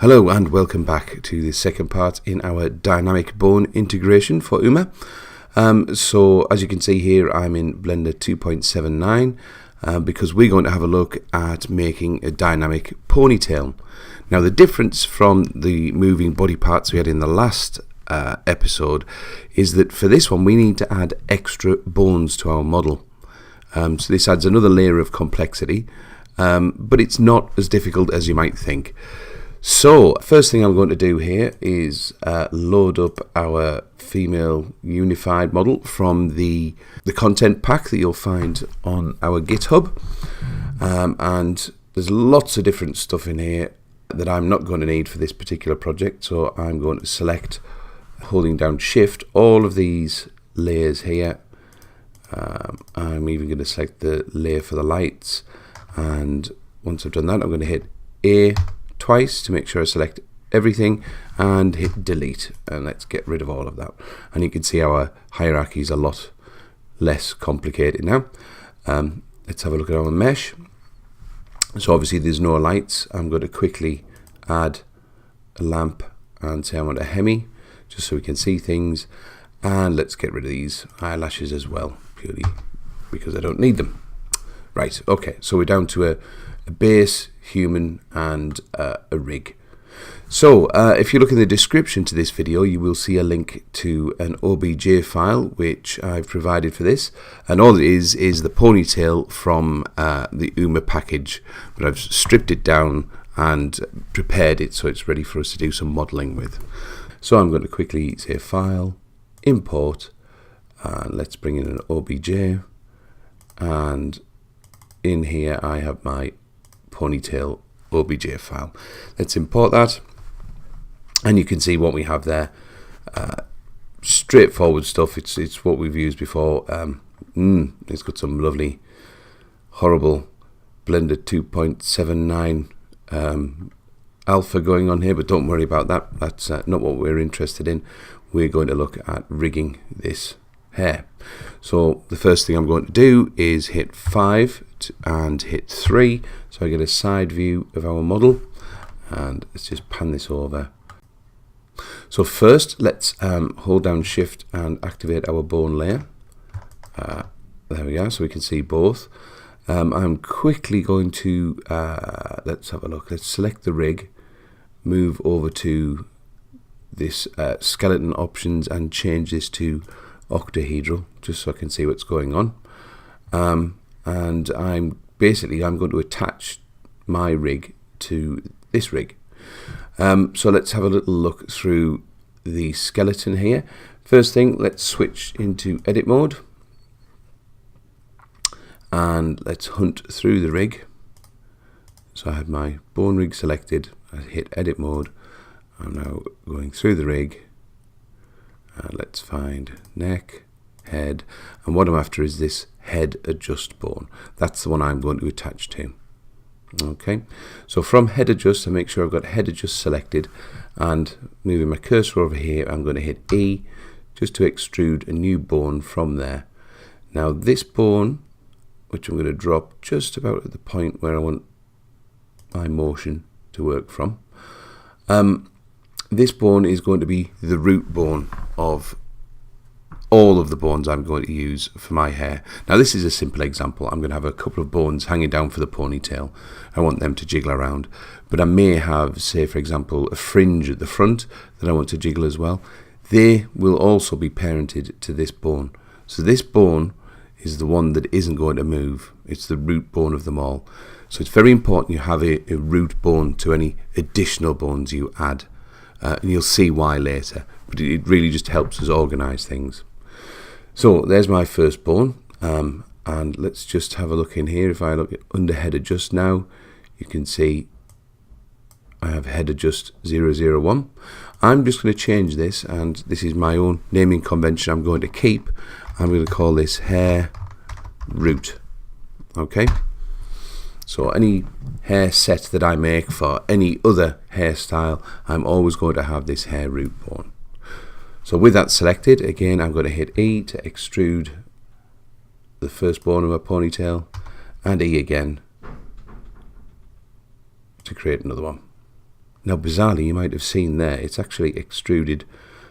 Hello and welcome back to the second part in our dynamic bone integration for Uma. So as you can see here, I'm in Blender 2.79 because we're going to have a look at making a dynamic ponytail. Now the difference from the moving body parts we had in the last episode is that for this one we need to add extra bones to our model. So this adds another layer of complexity, but it's not as difficult as you might think. So first thing I'm going to do here is load up our female unified model from the content pack that you'll find on our GitHub, and there's lots of different stuff in here that I'm not going to need for this particular project, so I'm going to select, holding down shift, all of these layers here. I'm even going to select the layer for the lights, and once I've done that I'm going to hit A twice to make sure I select everything and hit delete, and let's get rid of all of that. And you can see our hierarchy is a lot less complicated now. Let's have a look at our mesh. So obviously there's no lights. I'm going to quickly add a lamp and say I want a hemi just so we can see things, and let's get rid of these eyelashes as well, purely because I don't need them. Right, okay, so we're down to a base, human, and a rig. So if you look in the description to this video, you will see a link to an OBJ file which I've provided for this, and all it is the ponytail from the Uma package, but I've stripped it down and prepared it so it's ready for us to do some modeling with. So I'm going to quickly say file, import, and let's bring in an OBJ, and in here I have my ponytail OBJ file. Let's import that, and you can see what we have there. Straightforward stuff. It's what we've used before. It's got some lovely, horrible Blender 2.79 alpha going on here, but don't worry about that. That's not what we're interested in. We're going to look at rigging this hair. So the first thing I'm going to do is hit 5 and hit 3 so I get a side view of our model, and let's just pan this over. So first let's hold down shift and activate our bone layer. There we are, so we can see both. I'm quickly going to let's have a look. Let's select the rig, move over to this skeleton options and change this to octahedral just so I can see what's going on. And I'm going to attach my rig to this rig. So let's have a little look through the skeleton here. First thing, let's switch into edit mode, and let's hunt through the rig. So I have my bone rig selected, I hit edit mode, I'm now going through the rig. Let's find neck, head, and what I'm after is this head adjust bone. That's the one I'm going to attach to. Okay, so from head adjust, I make sure I've got head adjust selected, and moving my cursor over here, I'm going to hit E just to extrude a new bone from there. Now this bone, which I'm going to drop just about at the point where I want my motion to work from, this bone is going to be the root bone of all of the bones I'm going to use for my hair. Now this is a simple example. I'm going to have a couple of bones hanging down for the ponytail. I want them to jiggle around, but I may have, say for example, a fringe at the front that I want to jiggle as well. They will also be parented to this bone. So this bone is the one that isn't going to move. It's the root bone of them all. So it's very important you have a root bone to any additional bones you add. And you'll see why later, but it really just helps us organize things. So there's my first bone, and let's just have a look in here. If I look at under head adjust now, you can see I have head adjust 001. I'm just going to change this, and this is my own naming convention I'm going to keep. I'm going to call this hair root. Okay, so any hair set that I make for any other hairstyle, I'm always going to have this hair root bone. So with that selected, again I'm going to hit E to extrude the first bone of a ponytail, and E again to create another one. Now bizarrely, you might have seen there, it's actually extruded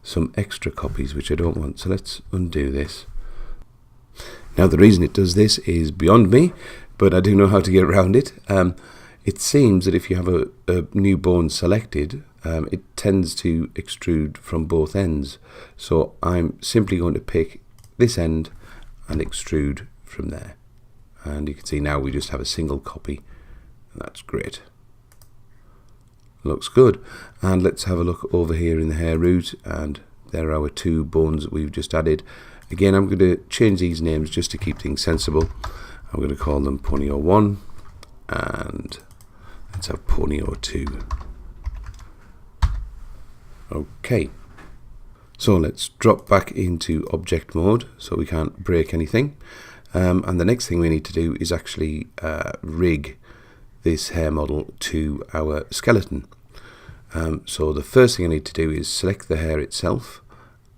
some extra copies which I don't want, so let's undo this. Now the reason it does this is beyond me, but I do know how to get around it. It seems that if you have a new bone selected, it tends to extrude from both ends. So I'm simply going to pick this end and extrude from there. And you can see now we just have a single copy. And that's great. Looks good. And let's have a look over here in the hair root, and there are our two bones that we've just added. Again, I'm going to change these names just to keep things sensible. I'm going to call them Pony 01 and let's have Pony 02. Okay, so let's drop back into object mode so we can't break anything. And the next thing we need to do is actually rig this hair model to our skeleton. So the first thing I need to do is select the hair itself,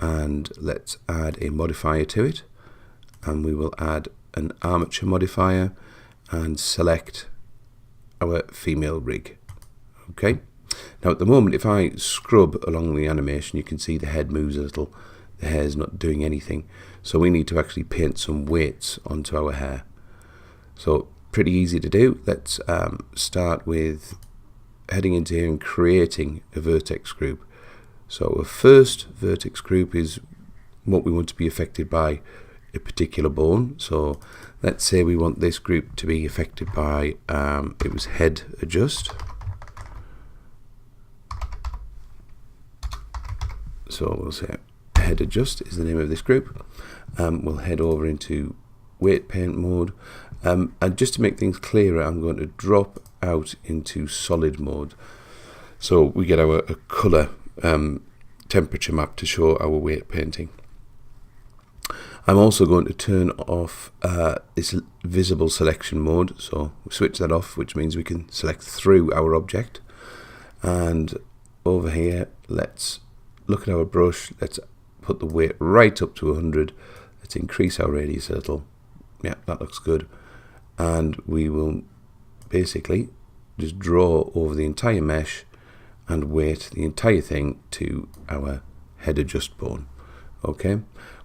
and let's add a modifier to it, and we will add an armature modifier and select our female rig. Okay, now at the moment if I scrub along the animation, you can see the head moves a little, the hair is not doing anything, so we need to actually paint some weights onto our hair. So pretty easy to do. Let's start with heading into here and creating a vertex group. So our first vertex group is what we want to be affected by a particular bone. So let's say we want this group to be affected by it was head adjust. So we'll say head adjust is the name of this group. We'll head over into weight paint mode, and just to make things clearer, I'm going to drop out into solid mode so we get our color temperature map to show our weight painting. I'm also going to turn off this visible selection mode, so we switch that off, which means we can select through our object. And over here, let's look at our brush, let's put the weight right up to 100, let's increase our radius a little. Yeah, that looks good. And we will basically just draw over the entire mesh and weight the entire thing to our head adjust bone. Okay,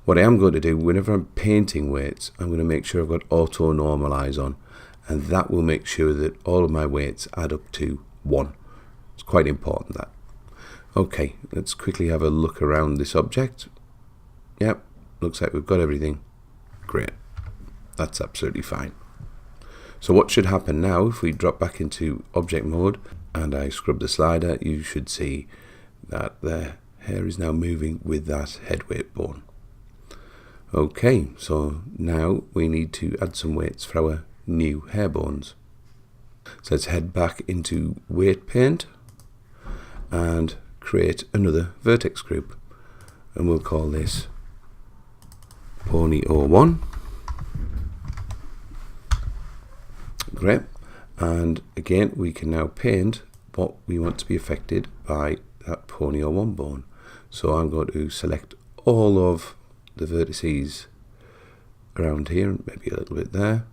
what I am going to do whenever I'm painting weights, I'm going to make sure I've got auto normalize on, and that will make sure that all of my weights add up to 1. It's quite important, that. Okay, let's quickly have a look around this object. Yep, looks like we've got everything. Great, that's absolutely fine. So what should happen now, if we drop back into object mode and I scrub the slider, you should see that the hair is now moving with that head weight bone. Okay, so now we need to add some weights for our new hair bones. So let's head back into weight paint and create another vertex group, and we'll call this Pony 01. Great, and again we can now paint what we want to be affected by that Pony 01 bone. So I'm going to select all of the vertices around here, and maybe a little bit there.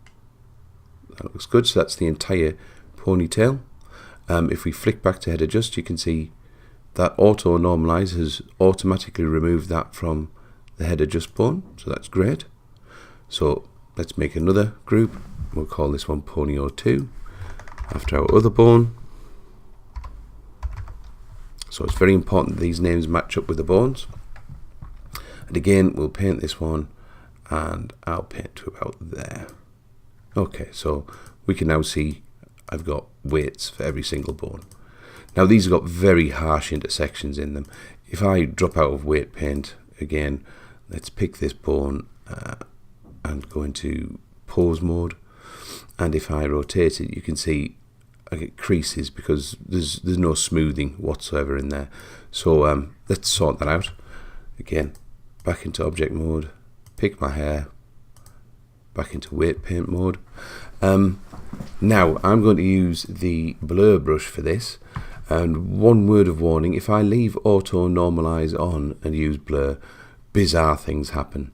That looks good. So that's the entire ponytail. If we flick back to head adjust, you can see that auto normalize has automatically removed that from the head adjust bone, so that's great. So let's make another group. We'll call this one Pony 02 after our other bone. So it's very important that these names match up with the bones. And again, we'll paint this one, and I'll paint to about there. Okay, so we can now see I've got weights for every single bone. Now these have got very harsh intersections in them. If I drop out of weight paint again, let's pick this bone and go into pose mode. And if I rotate it, you can see I get creases because there's no smoothing whatsoever in there. So let's sort that out. Again, back into object mode, pick my hair, back into weight paint mode. Now I'm going to use the blur brush for this, and one word of warning: if I leave auto normalize on and use blur, bizarre things happen.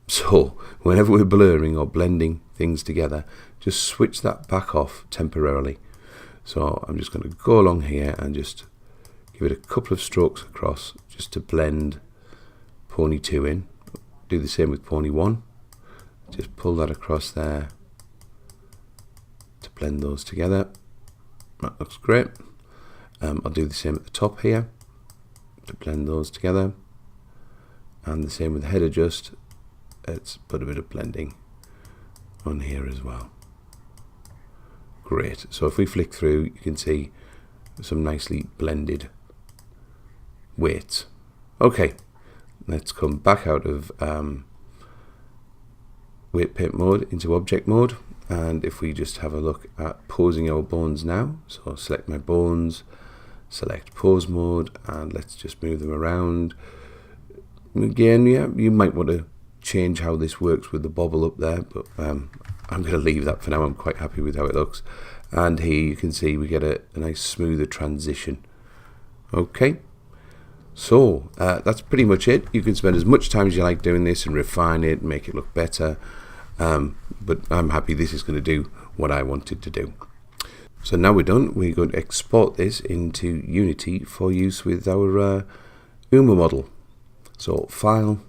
So whenever we're blurring or blending things together, just switch that back off temporarily. So I'm just going to go along here and just give it a couple of strokes across just to blend pony 2 in. Do the same with pony 1. Just pull that across there to blend those together. That looks great. I'll do the same at the top here to blend those together, and the same with the head adjust. Let's put a bit of blending on here as well. Great. So if we flick through, you can see some nicely blended weights. Okay, let's come back out of weight paint mode into object mode, and if we just have a look at posing our bones now, so select my bones, select pose mode, and let's just move them around. Again, yeah, you might want to change how this works with the bobble up there, but I'm going to leave that for now. I'm quite happy with how it looks. And here you can see we get a nice smoother transition. Okay, so that's pretty much it. You can spend as much time as you like doing this and refine it, make it look better, but I'm happy this is going to do what I wanted to do. So now we're done, we're going to export this into Unity for use with our UMA model. So File,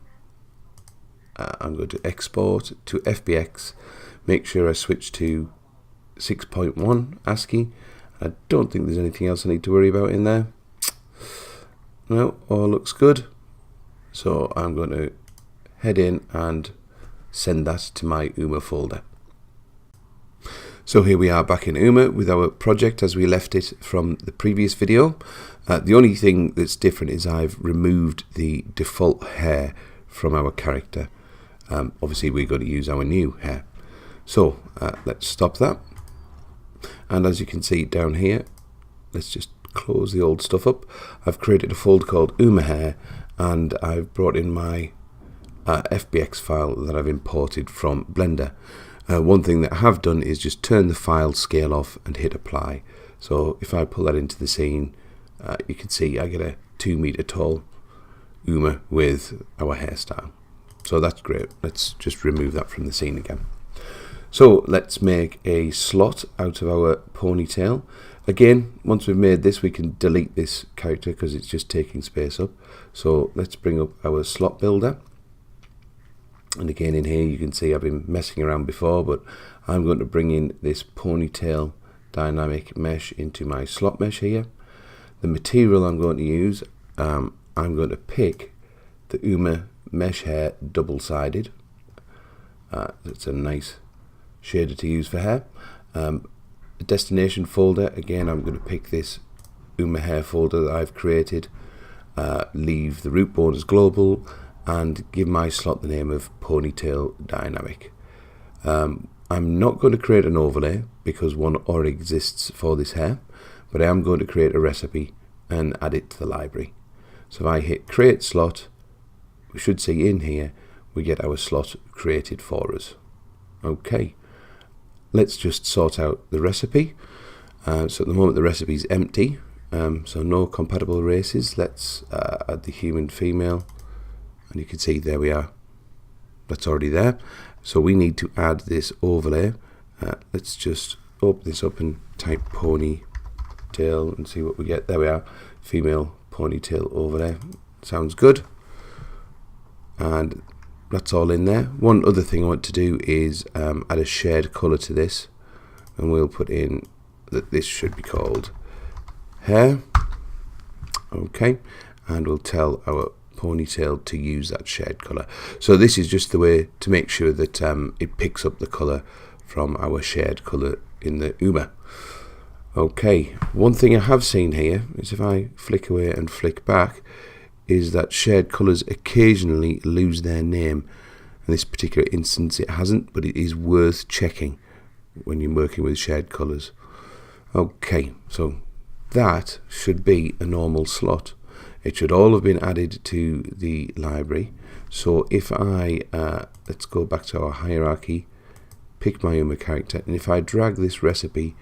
I'm going to export to FBX, make sure I switch to 6.1 ASCII. I don't think there's anything else I need to worry about in there. No, all looks good. So I'm going to head in and send that to my UMA folder. So here we are back in UMA with our project as we left it from the previous video. The only thing that's different is I've removed the default hair from our character. Obviously we're going to use our new hair. So let's stop that. And as you can see down here, let's just close the old stuff up. I've created a folder called UMA hair, and I've brought in my FBX file that I've imported from Blender. One thing that I have done is just turn the file scale off and hit apply. So if I pull that into the scene, you can see I get a 2 meter tall UMA with our hairstyle. So that's great. Let's just remove that from the scene again. So let's make a slot out of our ponytail. Again, once we've made this, we can delete this character because it's just taking space up. So let's bring up our slot builder. And again, in here you can see I've been messing around before, but I'm going to bring in this ponytail dynamic mesh into my slot mesh here. The material I'm going to use, I'm going to pick the UMA mesh hair double-sided. It's a nice shader to use for hair. The destination folder, again, I'm going to pick this UMA hair folder that I've created, leave the root bone as global, and give my slot the name of ponytail dynamic. I'm not going to create an overlay because one already exists for this hair, but I am going to create a recipe and add it to the library. So if I hit create slot, we should see in here we get our slot created for us. Okay, let's just sort out the recipe. So at the moment the recipe is empty, so no compatible races. Let's add the human female, and you can see there we are, that's already there. So we need to add this overlay. Let's just open this up and type ponytail and see what we get. There we are, female ponytail overlay. Sounds good. And that's all in there. One other thing I want to do is add a shared color to this, and we'll put in that this should be called hair. Okay, and we'll tell our ponytail to use that shared color. So this is just the way to make sure that it picks up the color from our shared color in the UMA. Okay, one thing I have seen here is if I flick away and flick back, is that shared colors occasionally lose their name. In this particular instance it hasn't, but it is worth checking when you're working with shared colors. Okay, so that should be a normal slot. It should all have been added to the library. So if I let's go back to our hierarchy, pick my UMA character, and if I drag this recipe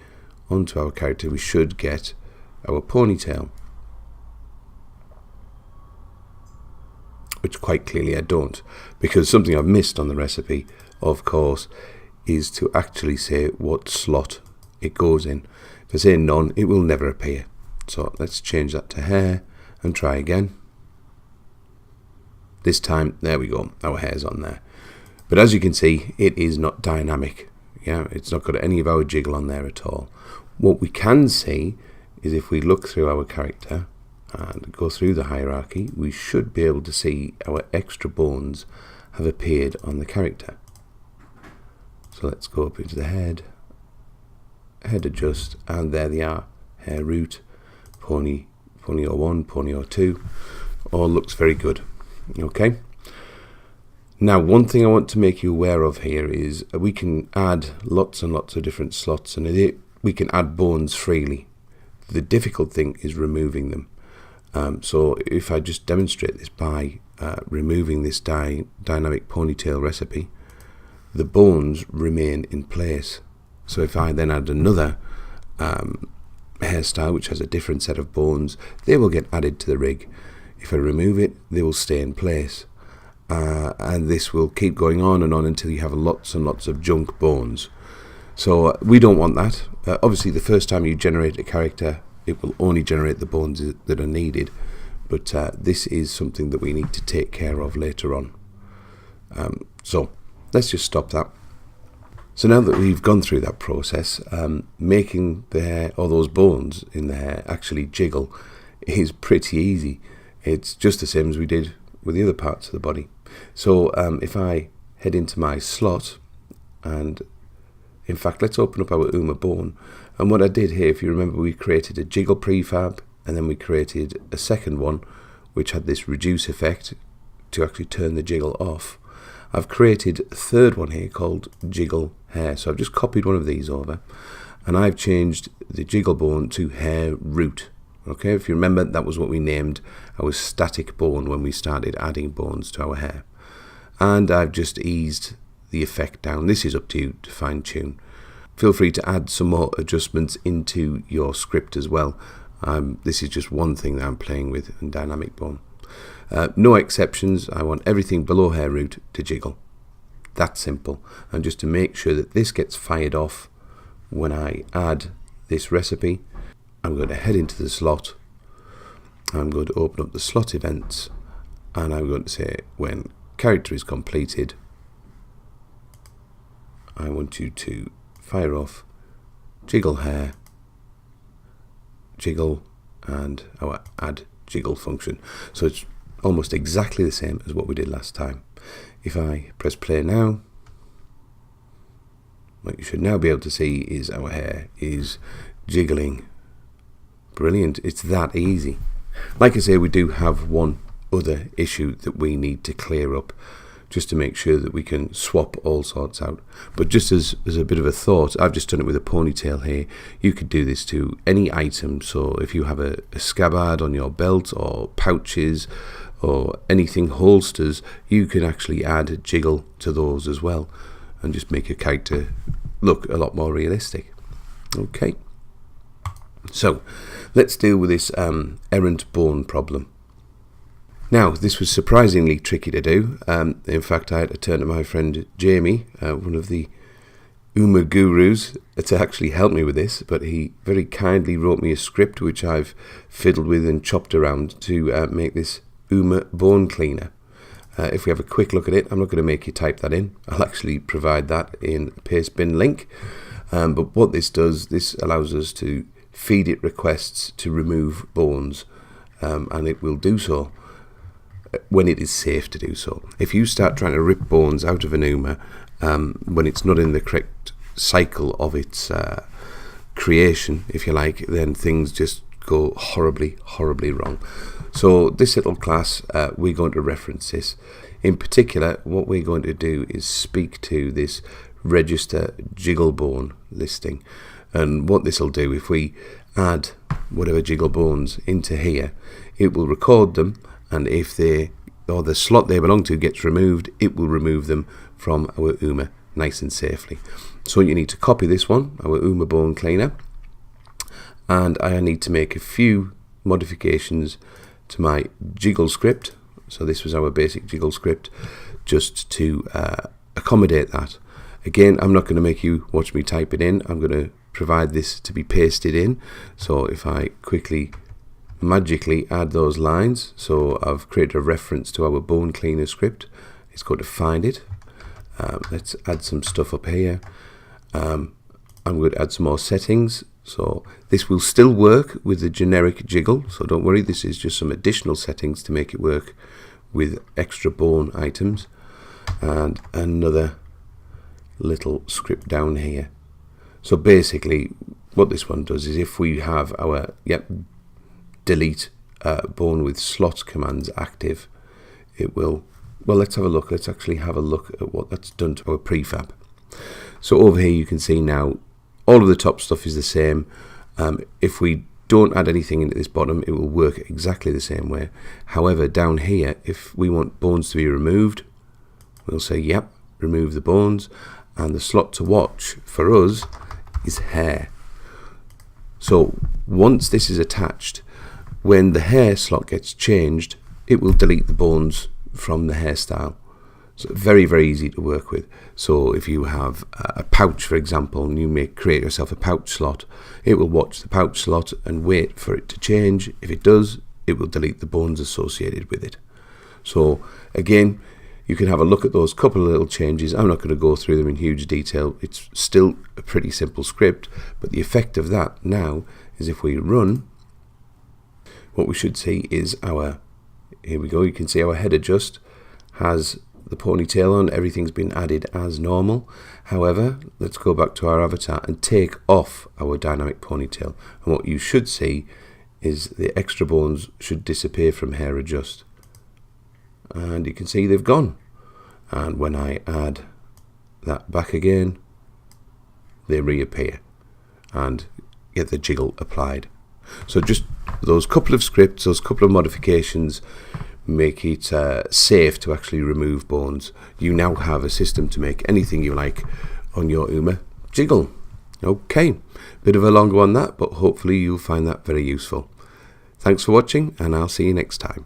onto our character, we should get our ponytail, which quite clearly I don't, because something I've missed on the recipe, of course, is to actually say what slot it goes in. If I say none, it will never appear. So let's change that to hair and try again. This time, there we go, our hair's on there. But as you can see, it is not dynamic. Yeah, it's not got any of our jiggle on there at all. What we can see is if we look through our character and go through the hierarchy, we should be able to see our extra bones have appeared on the character. So let's go up into the head adjust, and there they are. Hair root, pony 01, pony 02, all looks very good. Okay. Now, one thing I want to make you aware of here is we can add lots and lots of different slots, and we can add bones freely. The difficult thing is removing them. So if I just demonstrate this by removing this dynamic ponytail recipe, the bones remain in place. So if I then add another hairstyle which has a different set of bones, they will get added to the rig. If I remove it, they will stay in place. And this will keep going on and on until you have lots and lots of junk bones. So we don't want that. Obviously, the first time you generate a character, it will only generate the bones that are needed. But this is something that we need to take care of later on. So let's just stop that. So now that we've gone through that process, making the hair, or those bones in the hair, actually jiggle is pretty easy. It's just the same as we did with the other parts of the body. So if I head into my slot, and in fact let's open up our Uma bone, and what I did here, if you remember, we created a jiggle prefab, and then we created a second one which had this reduce effect to actually turn the jiggle off. I've created a third one here called jiggle hair. So I've just copied one of these over, and I've changed the jiggle bone to hair root. Okay, if you remember, that was what we named our static bone when we started adding bones to our hair. And I've just eased the effect down. This is up to you to fine tune. Feel free to add some more adjustments into your script as well. This is just one thing that I'm playing with in dynamic bone. No exceptions. I want everything below hair root to jiggle. That simple. And just to make sure that this gets fired off when I add this recipe, I'm going to head into the slot. I'm going to open up the slot events, and I'm going to say when character is completed, I want you to fire off jiggle hair, jiggle, and our add jiggle function. So it's almost exactly the same as what we did last time. If I press play now, what you should now be able to see is our hair is jiggling. Brilliant. It's that easy. Like I say, we do have one other issue that we need to clear up, just to make sure that we can swap all sorts out. But just as a bit of a thought, I've just done it with a ponytail here. You could do this to any item. So if you have a scabbard on your belt, or pouches, or anything holsters, you can actually add a jiggle to those as well, and just make your character look a lot more realistic. Okay, so let's deal with this errant bone problem. Now, this was surprisingly tricky to do. In fact, I had to turn to my friend Jamie, one of the Uma gurus, to actually help me with this, but he very kindly wrote me a script which I've fiddled with and chopped around to make this Uma bone cleaner. If we have a quick look at it, I'm not going to make you type that in. I'll actually provide that in a paste bin link. But what this does, this allows us to feed it requests to remove bones, and it will do so when it is safe to do so. If you start trying to rip bones out of an Uma when it's not in the correct cycle of its creation, if you like, then things just go horribly, horribly wrong. So this little class, we're going to reference this. In particular, what we're going to do is speak to this register jiggle bone listing. And what this will do, if we add whatever jiggle bones into here, it will record them, and if they, or the slot they belong to, gets removed, it will remove them from our Uma nice and safely. So you need to copy this one, our Uma bone cleaner, and I need to make a few modifications to my jiggle script. So this was our basic jiggle script, just to accommodate that. Again, I'm not going to make you watch me type it in. I'm going to provide this to be pasted in. So if I quickly magically add those lines, so I've created a reference to our bone cleaner script. It's going to find it. Let's add some stuff up here. I'm going to add some more settings. So this will still work with the generic jiggle, so don't worry, this is just some additional settings to make it work with extra bone items. And another little script down here. So basically what this one does is, if we have our delete bone with slot commands active, it will, well, let's have a look. Let's actually have a look at what that's done to our prefab. So over here you can see now all of the top stuff is the same. If we don't add anything into this bottom, it will work exactly the same way. However, down here, if we want bones to be removed, we'll say yep, remove the bones, and the slot to watch for us is hair. So once this is attached, when the hair slot gets changed, it will delete the bones from the hairstyle. So very, very easy to work with. So if you have a pouch, for example, and you may create yourself a pouch slot, it will watch the pouch slot and wait for it to change. If it does, it will delete the bones associated with it. So again, you can have a look at those couple of little changes. I'm not going to go through them in huge detail. It's still a pretty simple script, but the effect of that now is if we run, what we should see is our, here we go, you can see our head adjust has the ponytail on, everything's been added as normal. However, let's go back to our avatar and take off our dynamic ponytail, and what you should see is the extra bones should disappear from hair adjust, and you can see they've gone. And when I add that back again, they reappear and get the jiggle applied. So just those couple of scripts, those couple of modifications make it safe to actually remove bones. You now have a system to make anything you like on your Uma jiggle. Okay, bit of a longer one that, but hopefully you'll find that very useful. Thanks for watching, and I'll see you next time.